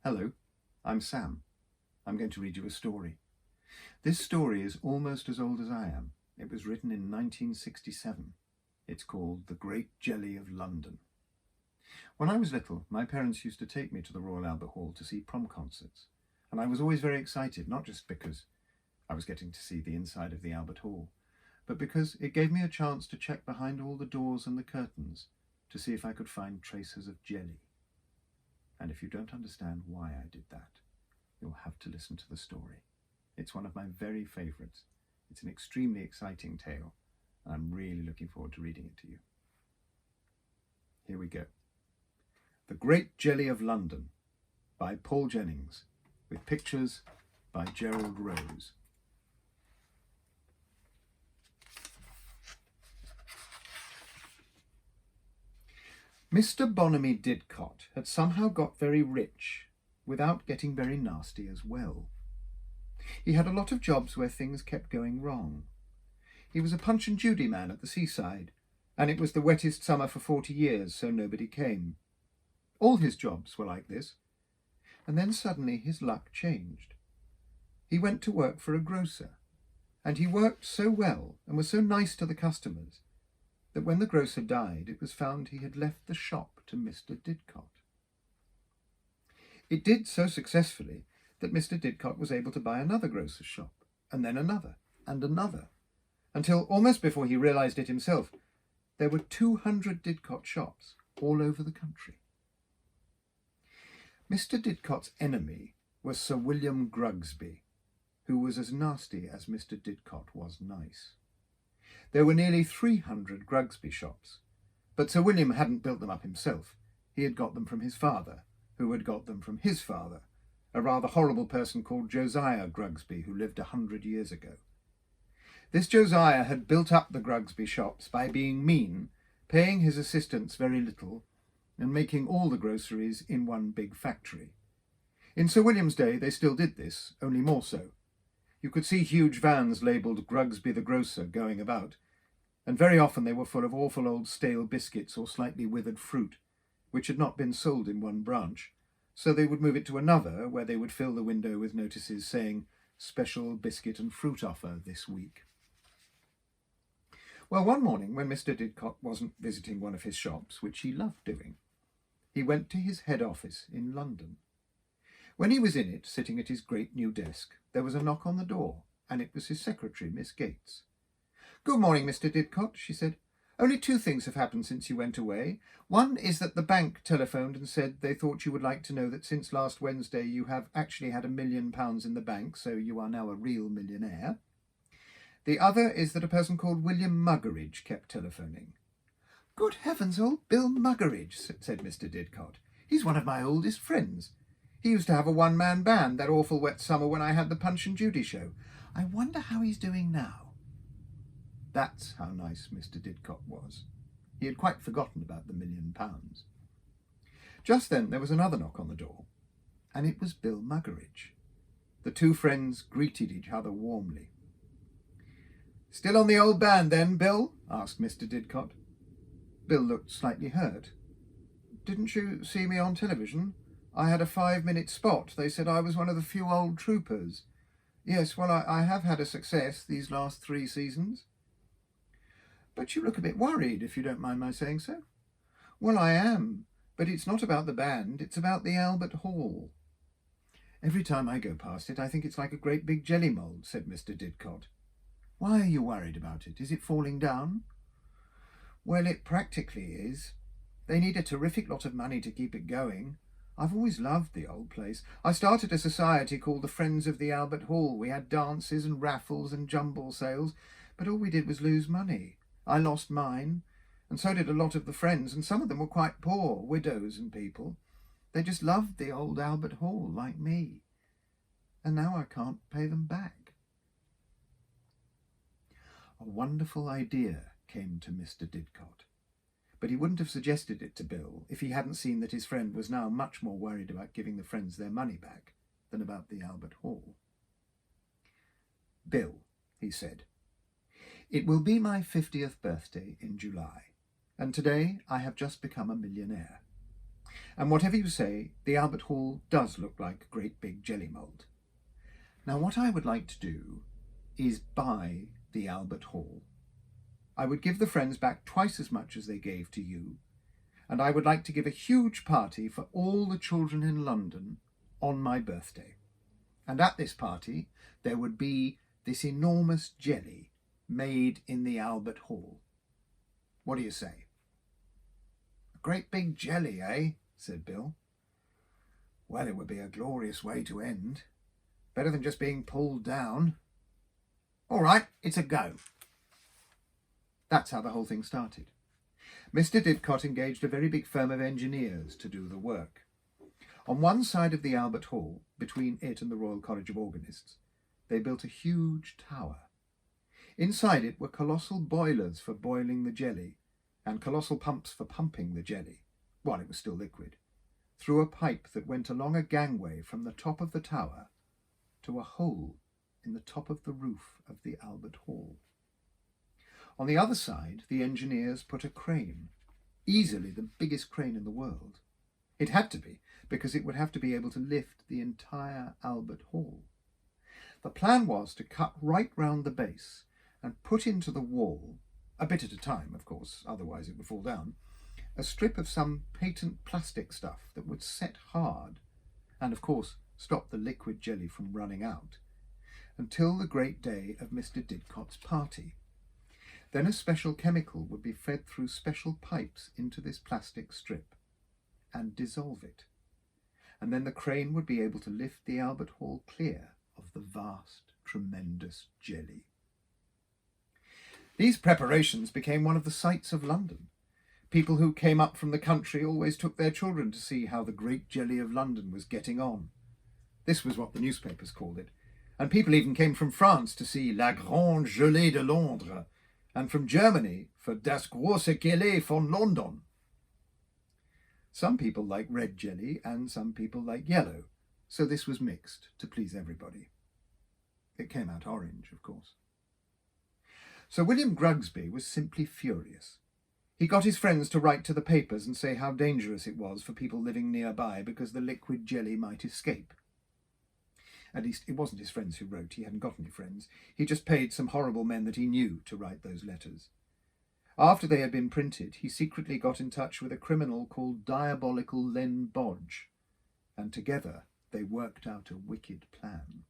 Hello, I'm Sam. I'm going to read you a story. This story is almost as old as I am. It was written in 1967. It's called The Great Jelly of London. When I was little, my parents used to take me to the Royal Albert Hall to see prom concerts, and I was always very excited, not just because I was getting to see the inside of the Albert Hall, but because it gave me a chance to check behind all the doors and the curtains to see if I could find traces of jelly. And if you don't understand why I did that, you'll have to listen to the story. It's one of my very favourites. It's an extremely exciting tale, and I'm really looking forward to reading it to you. Here we go. The Great Jelly of London by Paul Jennings, with pictures by Gerald Rose. Mr Bonamy Didcot had somehow got very rich without getting very nasty as well. He had a lot of jobs where things kept going wrong. He was a Punch and Judy man at the seaside, and it was the wettest summer for 40 years, so nobody came. All his jobs were like this, and then suddenly his luck changed. He went to work for a grocer, and he worked so well and was so nice to the customers that when the grocer died, it was found he had left the shop to Mr Didcot. It did so successfully that Mr Didcot was able to buy another grocer's shop, and then another, and another, until almost before he realised it himself, there were 200 Didcot shops all over the country. Mr Didcot's enemy was Sir William Grugsby, who was as nasty as Mr Didcot was nice. There were nearly 300 Grugsby shops, but Sir William hadn't built them up himself. He had got them from his father, who had got them from his father, a rather horrible person called Josiah Grugsby, who lived 100 years ago. This Josiah had built up the Grugsby shops by being mean, paying his assistants very little, and making all the groceries in one big factory. In Sir William's day they still did this, only more so. You could see huge vans labelled Grugsby the Grocer going about, and very often they were full of awful old stale biscuits or slightly withered fruit, which had not been sold in one branch, so they would move it to another, where they would fill the window with notices saying, "Special biscuit and fruit offer this week." Well, one morning when Mr Didcot wasn't visiting one of his shops, which he loved doing, he went to his head office in London. When he was in it, sitting at his great new desk, there was a knock on the door, and it was his secretary, Miss Gates. "Good morning, Mr Didcot," she said. "Only two things have happened since you went away. One is that the bank telephoned and said they thought you would like to know that since last Wednesday you have actually had £1 million in the bank, so you are now a real millionaire. The other is that a person called William Muggeridge kept telephoning." "Good heavens, old Bill Muggeridge," said Mr Didcot. "He's one of my oldest friends. He used to have a one-man band that awful wet summer when I had the Punch and Judy show. I wonder how he's doing now." That's how nice Mr Didcot was. He had quite forgotten about the £1 million. Just then there was another knock on the door, and it was Bill Muggeridge. The two friends greeted each other warmly. "Still on the old band then, Bill?" asked Mr Didcot. Bill looked slightly hurt. "Didn't you see me on television? I had a 5-minute spot. They said I was one of the few old troopers. Yes, well, I have had a success these last 3 seasons." "But you look a bit worried, if you don't mind my saying so." "Well, I am, but it's not about the band, it's about the Albert Hall." "Every time I go past it, I think it's like a great big jelly mould," said Mr Didcot. "Why are you worried about it? Is it falling down?" "Well, it practically is. They need a terrific lot of money to keep it going. I've always loved the old place. I started a society called the Friends of the Albert Hall. We had dances and raffles and jumble sales, but all we did was lose money. I lost mine, and so did a lot of the friends, and some of them were quite poor, widows and people. They just loved the old Albert Hall, like me. And now I can't pay them back." A wonderful idea came to Mr Didcot, but he wouldn't have suggested it to Bill if he hadn't seen that his friend was now much more worried about giving the friends their money back than about the Albert Hall. "Bill," he said, "it will be my 50th birthday in July, and today I have just become a millionaire. And whatever you say, the Albert Hall does look like a great big jelly mould. Now, what I would like to do is buy the Albert Hall. I would give the friends back twice as much as they gave to you, and I would like to give a huge party for all the children in London on my birthday. And at this party, there would be this enormous jelly made in the Albert Hall. What do you say? A great big jelly, eh? Said Bill. Well, it would be a glorious way to end. Better than just being pulled down. All right, it's a go. That's how the whole thing started. Mr Didcot engaged a very big firm of engineers to do the work. On one side of the Albert Hall, between it and the Royal College of Organists, they built a huge tower. Inside it were colossal boilers for boiling the jelly and colossal pumps for pumping the jelly, while it was still liquid, through a pipe that went along a gangway from the top of the tower to a hole in the top of the roof of the Albert Hall. On the other side, the engineers put a crane, easily the biggest crane in the world. It had to be, because it would have to be able to lift the entire Albert Hall. The plan was to cut right round the base and put into the wall, a bit at a time, of course, otherwise it would fall down, a strip of some patent plastic stuff that would set hard and, of course, stop the liquid jelly from running out, until the great day of Mr Didcot's party. Then a special chemical would be fed through special pipes into this plastic strip and dissolve it. And then the crane would be able to lift the Albert Hall clear of the vast, tremendous jelly. These preparations became one of the sights of London. People who came up from the country always took their children to see how the great jelly of London was getting on. This was what the newspapers called it. And people even came from France to see La Grande Gelée de Londres, and from Germany for Das große Gelee von London. Some people like red jelly and some people like yellow, so this was mixed to please everybody. It came out orange, of course. Sir William Grugsby was simply furious. He got his friends to write to the papers and say how dangerous it was for people living nearby because the liquid jelly might escape. At least it wasn't his friends who wrote. He hadn't got any friends. He just paid some horrible men that he knew to write those letters. After they had been printed, he secretly got in touch with a criminal called Diabolical Len Bodge, and together they worked out a wicked plan.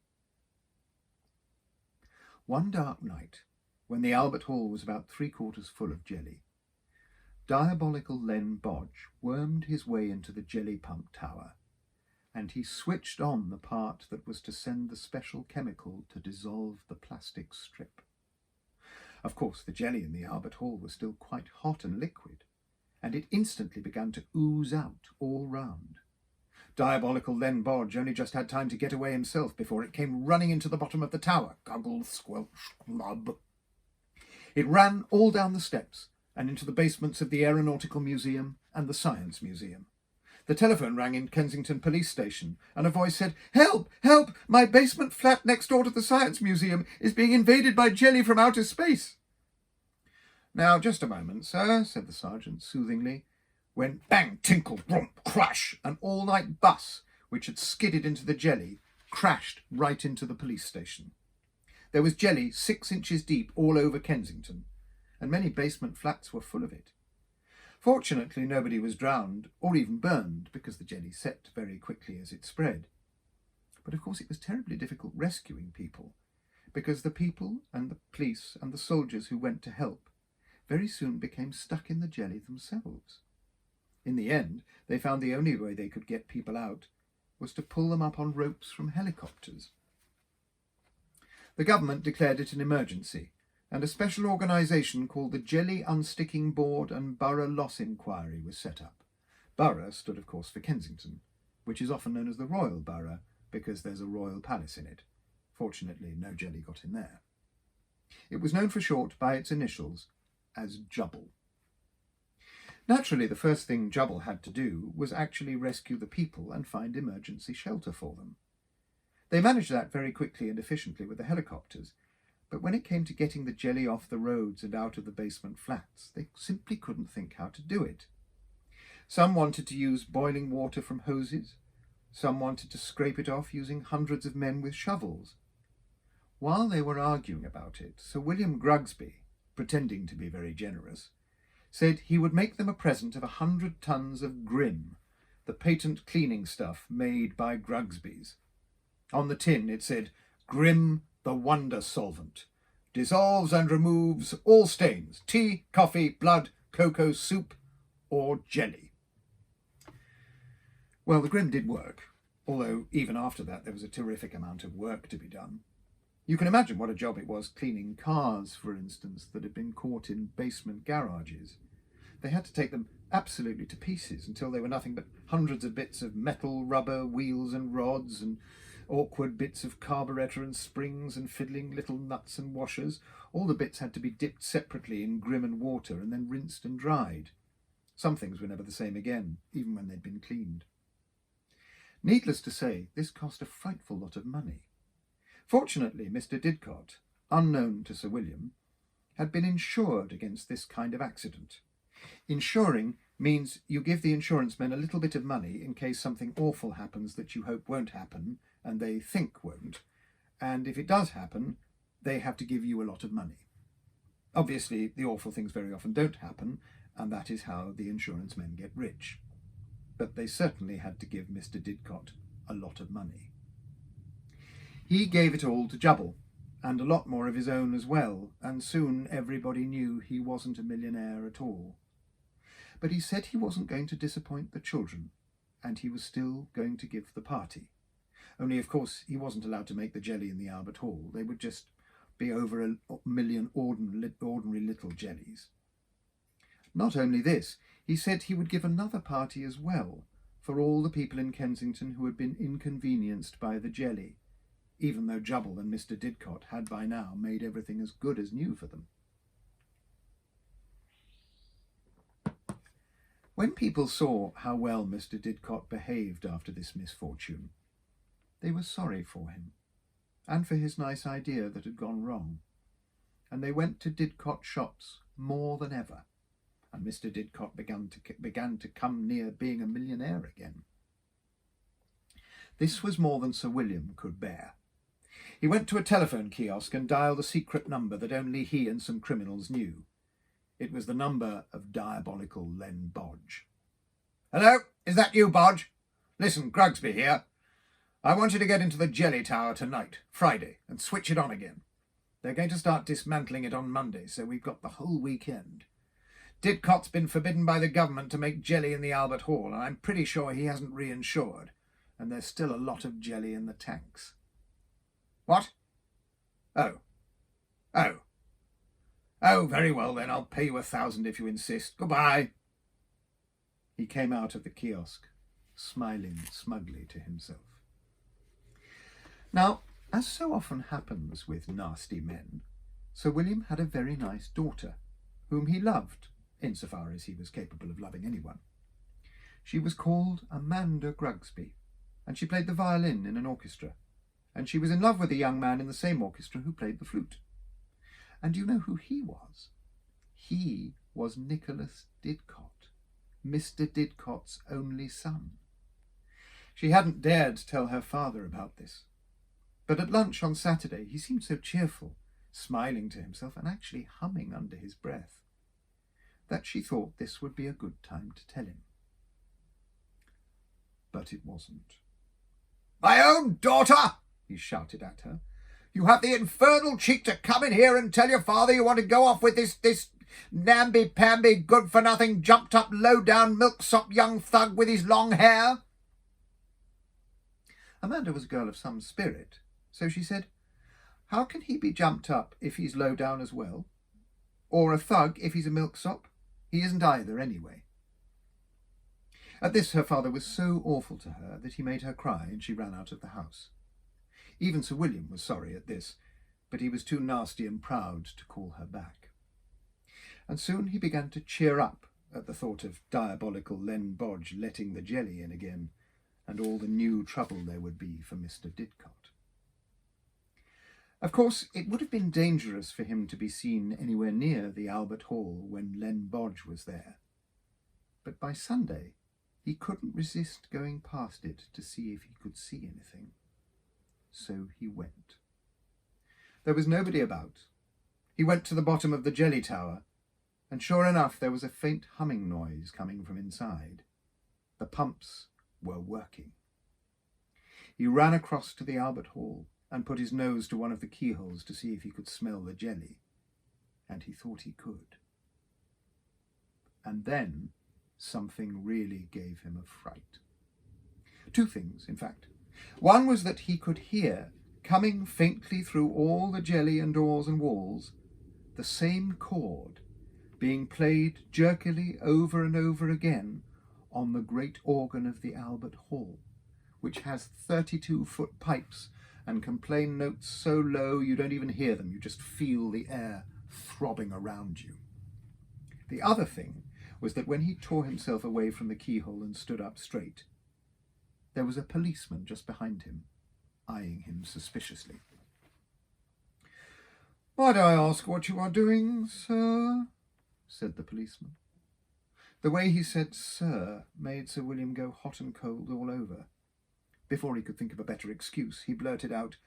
One dark night, when the Albert Hall was about 3/4 full of jelly, Diabolical Len Bodge wormed his way into the jelly pump tower, and he switched on the part that was to send the special chemical to dissolve the plastic strip. Of course, the jelly in the Albert Hall was still quite hot and liquid, and it instantly began to ooze out all round. Diabolical Len Bodge only just had time to get away himself before it came running into the bottom of the tower. Guggle, squelch, glub. It ran all down the steps and into the basements of the Aeronautical Museum and the Science Museum. The telephone rang in Kensington Police Station, and a voice said, "Help! Help! My basement flat next door to the Science Museum is being invaded by jelly from outer space." "Now, just a moment, sir," said the sergeant soothingly, when bang, tinkle, romp, crash, an all-night bus, which had skidded into the jelly, crashed right into the police station. There was jelly 6 inches deep all over Kensington, and many basement flats were full of it. Fortunately, nobody was drowned or even burned, because the jelly set very quickly as it spread. But of course it was terribly difficult rescuing people, because the people and the police and the soldiers who went to help very soon became stuck in the jelly themselves. In the end, they found the only way they could get people out was to pull them up on ropes from helicopters. The government declared it an emergency, and a special organisation called the Jelly Unsticking Board and Borough Loss Inquiry was set up. Borough stood, of course, for Kensington, which is often known as the Royal Borough because there's a royal palace in it. Fortunately, no jelly got in there. It was known for short by its initials as Jubble. Naturally, the first thing Jubble had to do was actually rescue the people and find emergency shelter for them. They managed that very quickly and efficiently with the helicopters, but when it came to getting the jelly off the roads and out of the basement flats, they simply couldn't think how to do it. Some wanted to use boiling water from hoses. Some wanted to scrape it off using hundreds of men with shovels. While they were arguing about it, Sir William Grugsby, pretending to be very generous, said he would make them a present of 100 tons of Grim, the patent cleaning stuff made by Grugsby's. On the tin it said, "Grim the Wonder Solvent. Dissolves and removes all stains, tea, coffee, blood, cocoa, soup, or jelly." Well, the Grim did work, although even after that there was a terrific amount of work to be done. You can imagine what a job it was cleaning cars, for instance, that had been caught in basement garages. They had to take them absolutely to pieces until they were nothing but hundreds of bits of metal, rubber, wheels and rods, and awkward bits of carburettor and springs and fiddling little nuts and washers. All the bits had to be dipped separately in Grim and water and then rinsed and dried. Some things were never the same again, even when they'd been cleaned. Needless to say, this cost a frightful lot of money. Fortunately, Mr Didcot, unknown to Sir William, had been insured against this kind of accident. Insuring means you give the insurance men a little bit of money in case something awful happens that you hope won't happen and they think won't, and if it does happen, they have to give you a lot of money. Obviously, the awful things very often don't happen, and that is how the insurance men get rich. But they certainly had to give Mr Didcot a lot of money. He gave it all to Jubble, and a lot more of his own as well, and soon everybody knew he wasn't a millionaire at all. But he said he wasn't going to disappoint the children, and he was still going to give the party. Only, of course, he wasn't allowed to make the jelly in the Albert Hall. They would just be over 1,000,000 ordinary little jellies. Not only this, he said he would give another party as well, for all the people in Kensington who had been inconvenienced by the jelly, even though Jubble and Mr Didcot had by now made everything as good as new for them. When people saw how well Mr Didcot behaved after this misfortune, they were sorry for him, and for his nice idea that had gone wrong, and they went to Didcot shops more than ever, and Mr Didcot began to come near being a millionaire again. This was more than Sir William could bear. He went to a telephone kiosk and dialed a secret number that only he and some criminals knew. It was the number of diabolical Len Bodge. "Hello, is that you, Bodge? Listen, Grugsby here. I want you to get into the Jelly Tower tonight, Friday, and switch it on again. They're going to start dismantling it on Monday, so we've got the whole weekend. Didcot's been forbidden by the government to make jelly in the Albert Hall, and I'm pretty sure he hasn't reinsured, and there's still a lot of jelly in the tanks." "What? Oh, very well then, I'll pay you 1,000 if you insist. Goodbye." He came out of the kiosk, smiling smugly to himself. Now, as so often happens with nasty men, Sir William had a very nice daughter, whom he loved, insofar as he was capable of loving anyone. She was called Amanda Grugsby, and she played the violin in an orchestra, and she was in love with a young man in the same orchestra who played the flute. And do you know who he was? He was Nicholas Didcot, Mr Didcot's only son. She hadn't dared tell her father about this, but at lunch on Saturday he seemed so cheerful, smiling to himself and actually humming under his breath, that she thought this would be a good time to tell him. But it wasn't. "My own daughter!" he shouted at her. "You have the infernal cheek to come in here and tell your father you want to go off with this namby-pamby, good-for-nothing, jumped-up, low-down, milksop young thug with his long hair?" Amanda was a girl of some spirit, so she said, "How can he be jumped up if he's low-down as well? Or a thug if he's a milksop? He isn't either, anyway." At this her father was so awful to her that he made her cry, and she ran out of the house. Even Sir William was sorry at this, but he was too nasty and proud to call her back. And soon he began to cheer up at the thought of diabolical Len Bodge letting the jelly in again, and all the new trouble there would be for Mr Didcot. Of course, it would have been dangerous for him to be seen anywhere near the Albert Hall when Len Bodge was there. but by Sunday he couldn't resist going past it to see if he could see anything. So he went. There was nobody about. He went to the bottom of the jelly tower, and sure enough there was a faint humming noise coming from inside. The pumps were working. He ran across to the Albert Hall and put his nose to one of the keyholes to see if he could smell the jelly, and he thought he could. And then something really gave him a fright. Two things, in fact. One was that he could hear, coming faintly through all the jelly and doors and walls, the same chord being played jerkily over and over again on the great organ of the Albert Hall, which has 32-foot pipes and can play notes so low you don't even hear them, you just feel the air throbbing around you. The other thing was that when he tore himself away from the keyhole and stood up straight, there was a policeman just behind him, eyeing him suspiciously. "Might I ask what you are doing, sir?" said the policeman. The way he said "sir" made Sir William go hot and cold all over. Before he could think of a better excuse, he blurted out,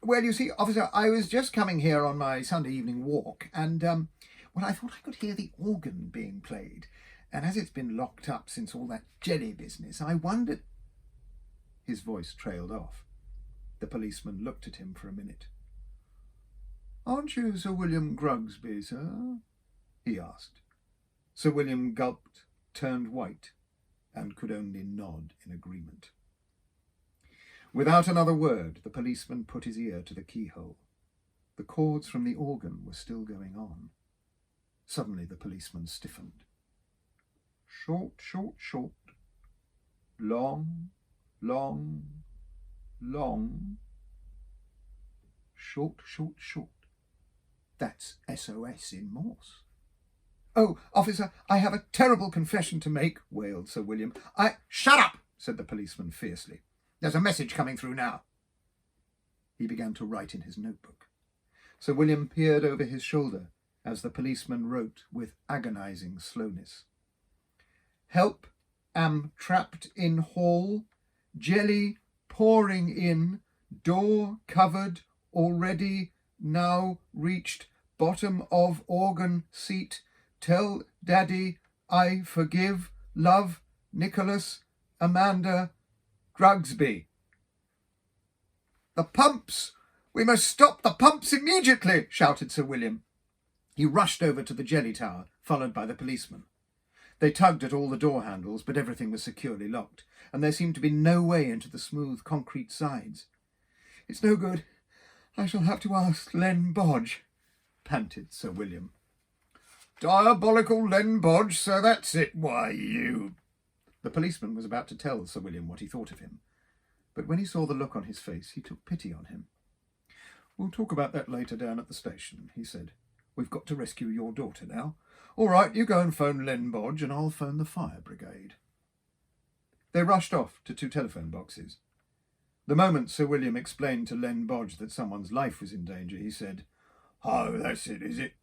"Well, you see, officer, I was just coming here on my Sunday evening walk, and, I thought I could hear the organ being played, and as it's been locked up since all that jelly business, I wondered—" His voice trailed off. The policeman looked at him for a minute. "Aren't you Sir William Grugsby, sir?" he asked. Sir William gulped, turned white, and could only nod in agreement. Without another word, the policeman put his ear to the keyhole. The chords from the organ were still going on. Suddenly the policeman stiffened. "Short, short, short. Long, long, long. Short, short, short. That's SOS in Morse." "Oh, officer, I have a terrible confession to make," wailed Sir William. "Shut up," said the policeman fiercely. "There's a message coming through now." He began to write in his notebook. Sir William peered over his shoulder as the policeman wrote with agonizing slowness. "Help, am trapped in hall, jelly pouring in, door covered already, now reached bottom of organ seat, tell daddy I forgive, love, Nicholas, Amanda, Grugsby." "The pumps! We must stop the pumps immediately!" shouted Sir William. He rushed over to the jelly tower, followed by the policeman. They tugged at all the door handles, but everything was securely locked, and there seemed to be no way into the smooth concrete sides. "It's no good. I shall have to ask Len Bodge," panted Sir William. "Diabolical Len Bodge, so that's it. Why, you—" The policeman was about to tell Sir William what he thought of him, but when he saw the look on his face, he took pity on him. "We'll talk about that later down at the station," he said. "We've got to rescue your daughter now. All right, you go and phone Len Bodge and I'll phone the fire brigade." They rushed off to 2 telephone boxes. The moment Sir William explained to Len Bodge that someone's life was in danger, he said, "Oh, that's it, is it?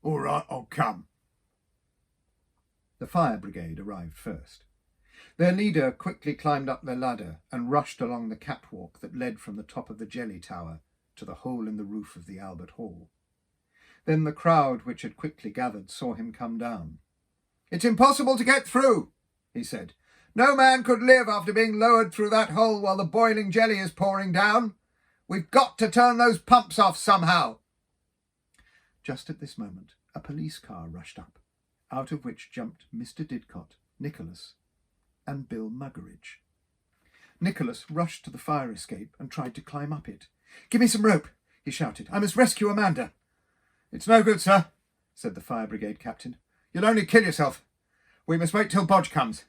All right, I'll come." The fire brigade arrived first. Their leader quickly climbed up their ladder and rushed along the catwalk that led from the top of the jelly tower to the hole in the roof of the Albert Hall. Then the crowd, which had quickly gathered, saw him come down. "It's impossible to get through," he said. "No man could live after being lowered through that hole while the boiling jelly is pouring down. We've got to turn those pumps off somehow." Just at this moment, a police car rushed up, out of which jumped Mr Didcot, Nicholas, and Bill Muggeridge. Nicholas rushed to the fire escape and tried to climb up it. "Give me some rope," he shouted. "I must rescue Amanda." "It's no good, sir," said the fire brigade captain. "You'll only kill yourself. We must wait till Bodge comes."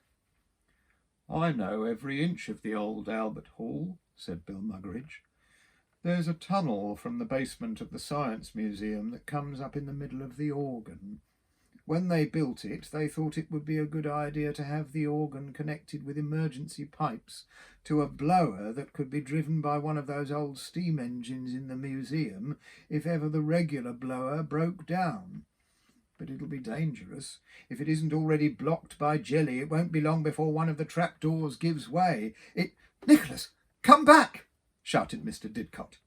"I know every inch of the old Albert Hall," said Bill Muggeridge. "There's a tunnel from the basement of the Science Museum that comes up in the middle of the organ. When they built it, they thought it would be a good idea to have the organ connected with emergency pipes to a blower that could be driven by one of those old steam engines in the museum if ever the regular blower broke down. but it'll be dangerous. If it isn't already blocked by jelly, it won't be long before one of the trapdoors gives way. Nicholas, come back!" shouted Mr Didcot.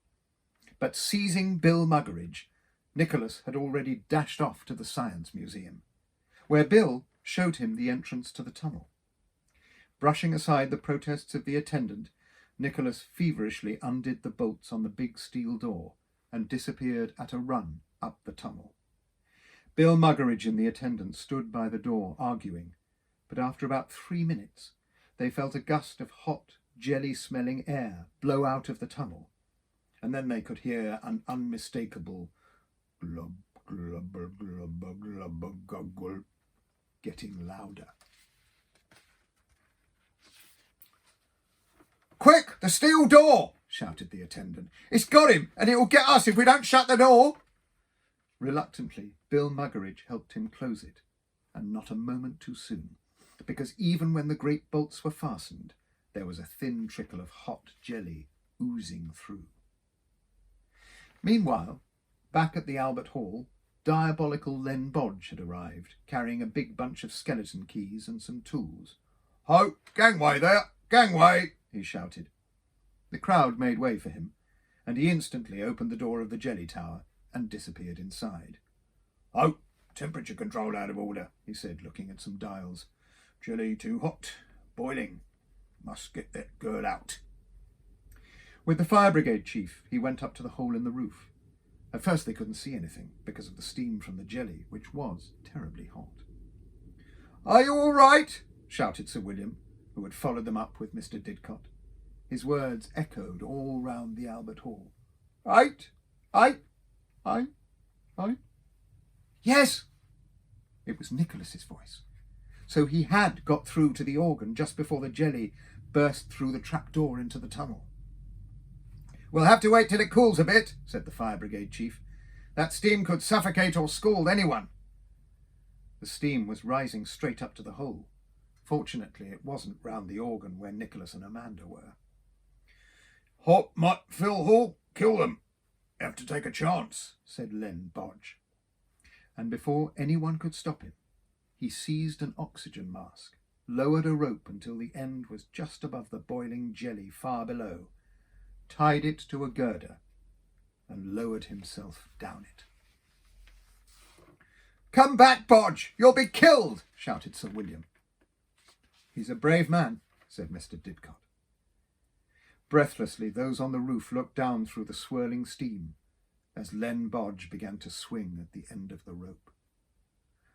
But seizing Bill Muggeridge, Nicholas had already dashed off to the Science Museum, where Bill showed him the entrance to the tunnel. Brushing aside the protests of the attendant, Nicholas feverishly undid the bolts on the big steel door and disappeared at a run up the tunnel. Bill Muggeridge and the attendant stood by the door arguing, but after about 3 minutes they felt a gust of hot, jelly-smelling air blow out of the tunnel, and then they could hear an unmistakable glub, glub, glub, glub, glub, getting louder. "Quick, the steel door!" shouted the attendant. "It's got him, and it will get us if we don't shut the door." Reluctantly, Bill Muggeridge helped him close it, and not a moment too soon, because even when the great bolts were fastened, there was a thin trickle of hot jelly oozing through. Meanwhile, back at the Albert Hall, diabolical Len Bodge had arrived, carrying a big bunch of skeleton keys and some tools. "Ho! Gangway there! Gangway!" he shouted. The crowd made way for him, and he instantly opened the door of the jelly tower and disappeared inside. "Oh, temperature control out of order," he said, looking at some dials. "Jelly too hot. Boiling. Must get that girl out." With the fire brigade chief, he went up to the hole in the roof. At first they couldn't see anything because of the steam from the jelly, which was terribly hot. "Are you all right?" shouted Sir William, who had followed them up with Mr Didcot. His words echoed all round the Albert Hall. I. Yes! It was Nicholas's voice. So he had got through to the organ just before the jelly burst through the trapdoor into the tunnel. "We'll have to wait till it cools a bit," said the fire brigade chief. "That steam could suffocate or scald anyone." The steam was rising straight up to the hole. Fortunately, it wasn't round the organ where Nicholas and Amanda were. "Hot might fill hall, kill them. Have to take a chance," said Len Bodge. And before anyone could stop him, he seized an oxygen mask, lowered a rope until the end was just above the boiling jelly far below, tied it to a girder, and lowered himself down it. "Come back, Bodge! You'll be killed!" shouted Sir William. "He's a brave man," said Mr Didcot. Breathlessly, those on the roof looked down through the swirling steam as Len Bodge began to swing at the end of the rope.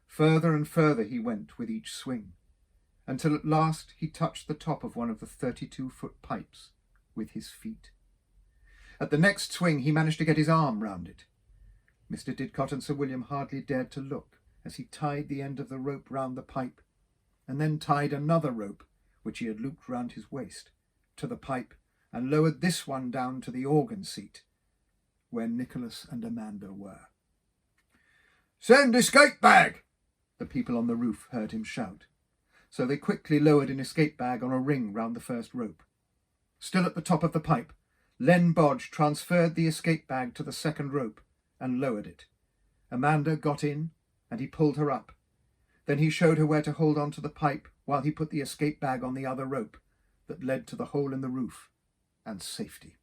Further and further he went with each swing, until at last he touched the top of one of the 32-foot pipes with his feet. At the next swing he managed to get his arm round it. Mr Didcot and Sir William hardly dared to look as he tied the end of the rope round the pipe, and then tied another rope, which he had looped round his waist, to the pipe, and lowered this one down to the organ seat, where Nicholas and Amanda were. "Send escape bag!" the people on the roof heard him shout. So they quickly lowered an escape bag on a ring round the first rope. Still at the top of the pipe, Len Bodge transferred the escape bag to the second rope and lowered it. Amanda got in, and he pulled her up. Then he showed her where to hold on to the pipe while he put the escape bag on the other rope that led to the hole in the roof and safety.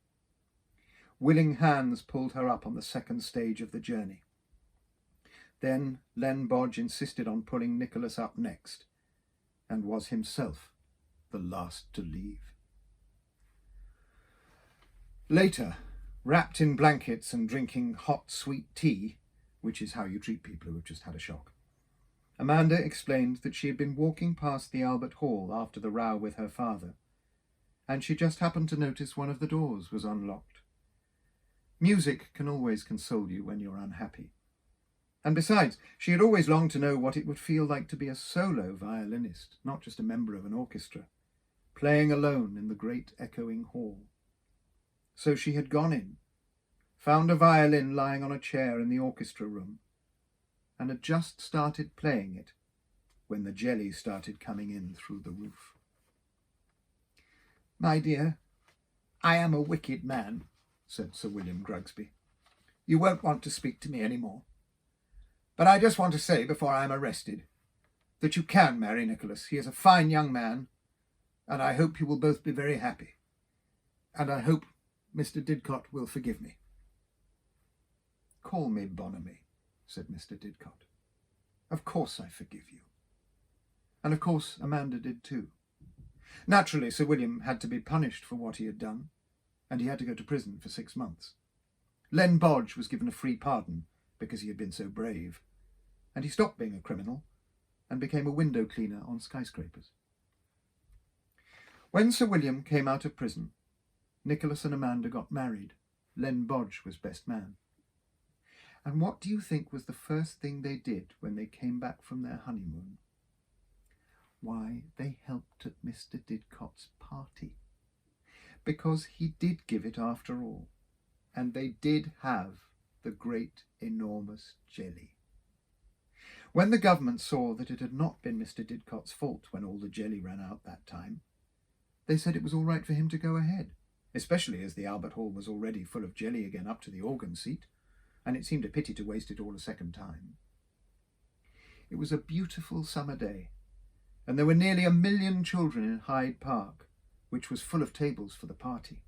Willing hands pulled her up on the second stage of the journey. Then Len Bodge insisted on pulling Nicholas up next, and was himself the last to leave. Later, wrapped in blankets and drinking hot, sweet tea, which is how you treat people who have just had a shock, Amanda explained that she had been walking past the Albert Hall after the row with her father, and she just happened to notice one of the doors was unlocked. Music can always console you when you're unhappy. And besides, she had always longed to know what it would feel like to be a solo violinist, not just a member of an orchestra, playing alone in the great echoing hall. So she had gone in, found a violin lying on a chair in the orchestra room, and had just started playing it when the jelly started coming in through the roof. "My dear, I am a wicked man," said Sir William Grugsby. "You won't want to speak to me any more. But I just want to say before I am arrested that you can marry Nicholas. He is a fine young man, and I hope you will both be very happy. And I hope Mr. Didcot will forgive me." "Call me Bonamy," said Mr. Didcot. "Of course I forgive you." And of course Amanda did too. Naturally, Sir William had to be punished for what he had done, and he had to go to prison for 6 months. Len Bodge was given a free pardon because he had been so brave, and he stopped being a criminal and became a window cleaner on skyscrapers. When Sir William came out of prison, Nicholas and Amanda got married. Len Bodge was best man. And what do you think was the first thing they did when they came back from their honeymoon? Why, they helped at Mr. Didcot's party. Because he did give it after all, and they did have the great enormous jelly. When the government saw that it had not been Mr. Didcot's fault when all the jelly ran out that time, they said it was all right for him to go ahead, especially as the Albert Hall was already full of jelly again up to the organ seat, and it seemed a pity to waste it all a second time. It was a beautiful summer day, and there were nearly 1 million children in Hyde Park, which was full of tables for the party.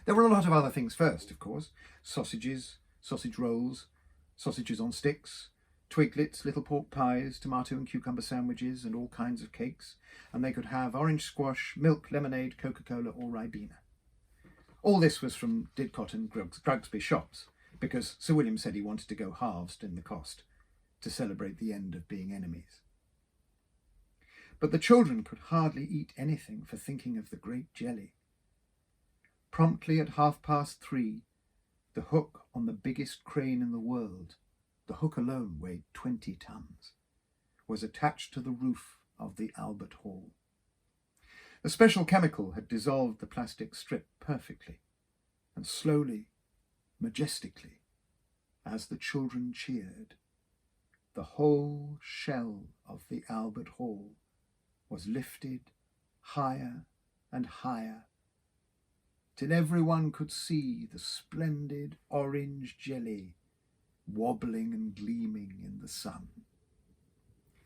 There were a lot of other things first, of course: sausages, sausage rolls, sausages on sticks, twiglets, little pork pies, tomato and cucumber sandwiches, and all kinds of cakes, and they could have orange squash, milk, lemonade, Coca-Cola or Ribena. All this was from Didcot and Grugsby's shops, because Sir William said he wanted to go halves in the cost to celebrate the end of being enemies. But the children could hardly eat anything for thinking of the great jelly. Promptly at 3:30, the hook on the biggest crane in the world, the hook alone weighed 20 tons, was attached to the roof of the Albert Hall. The special chemical had dissolved the plastic strip perfectly, and slowly, majestically, as the children cheered, the whole shell of the Albert Hall was lifted higher and higher, till everyone could see the splendid orange jelly wobbling and gleaming in the sun.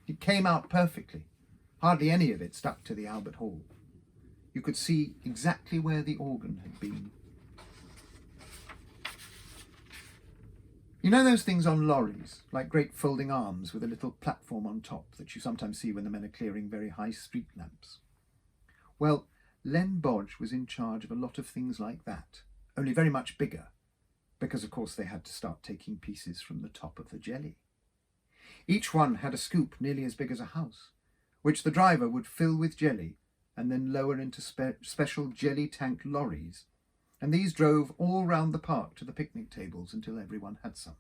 It came out perfectly. Hardly any of it stuck to the Albert Hall. You could see exactly where the organ had been. You know those things on lorries, like great folding arms with a little platform on top that you sometimes see when the men are clearing very high street lamps? Well, Len Bodge was in charge of a lot of things like that, only very much bigger, because of course they had to start taking pieces from the top of the jelly. Each one had a scoop nearly as big as a house, which the driver would fill with jelly and then lower into special jelly tank lorries, and these drove all round the park to the picnic tables until everyone had some.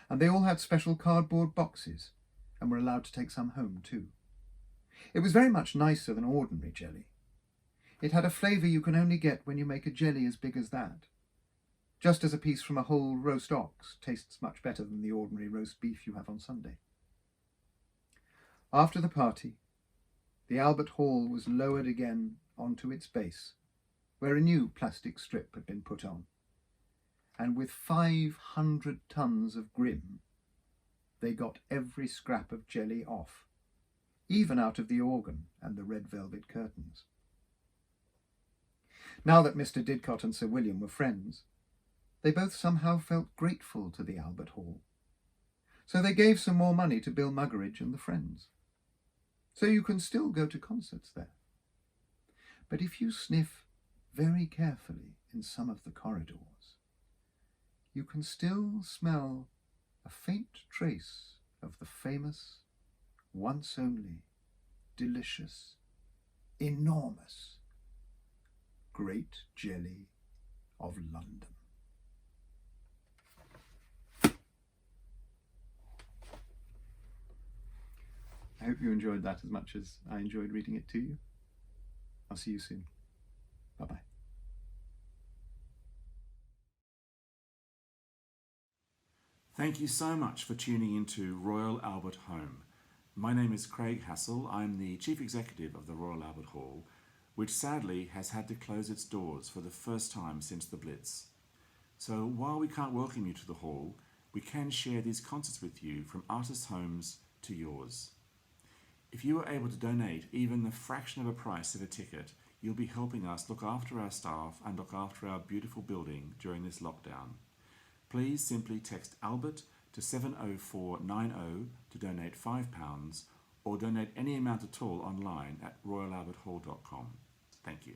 And they all had special cardboard boxes and were allowed to take some home too. It was very much nicer than ordinary jelly. It had a flavour you can only get when you make a jelly as big as that, just as a piece from a whole roast ox tastes much better than the ordinary roast beef you have on Sunday. After the party, the Albert Hall was lowered again onto its base, where a new plastic strip had been put on, and with 500 tons of grim, they got every scrap of jelly off, even out of the organ and the red velvet curtains. Now that Mr. Didcot and Sir William were friends, they both somehow felt grateful to the Albert Hall. So they gave some more money to Bill Muggeridge and the Friends. So you can still go to concerts there. But if you sniff very carefully in some of the corridors, you can still smell a faint trace of the famous, once only, delicious, enormous, great jelly of London. I hope you enjoyed that as much as I enjoyed reading it to you. I'll see you soon. Bye-bye. Thank you so much for tuning into Royal Albert Home. My name is Craig Hassel. I'm the Chief Executive of the Royal Albert Hall, which sadly has had to close its doors for the first time since the Blitz. So while we can't welcome you to the Hall, we can share these concerts with you from artists' homes to yours. If you are able to donate even the fraction of a price of a ticket, you'll be helping us look after our staff and look after our beautiful building during this lockdown. Please simply text Albert to 70490 to donate £5 or donate any amount at all online at royalalberthall.com. Thank you.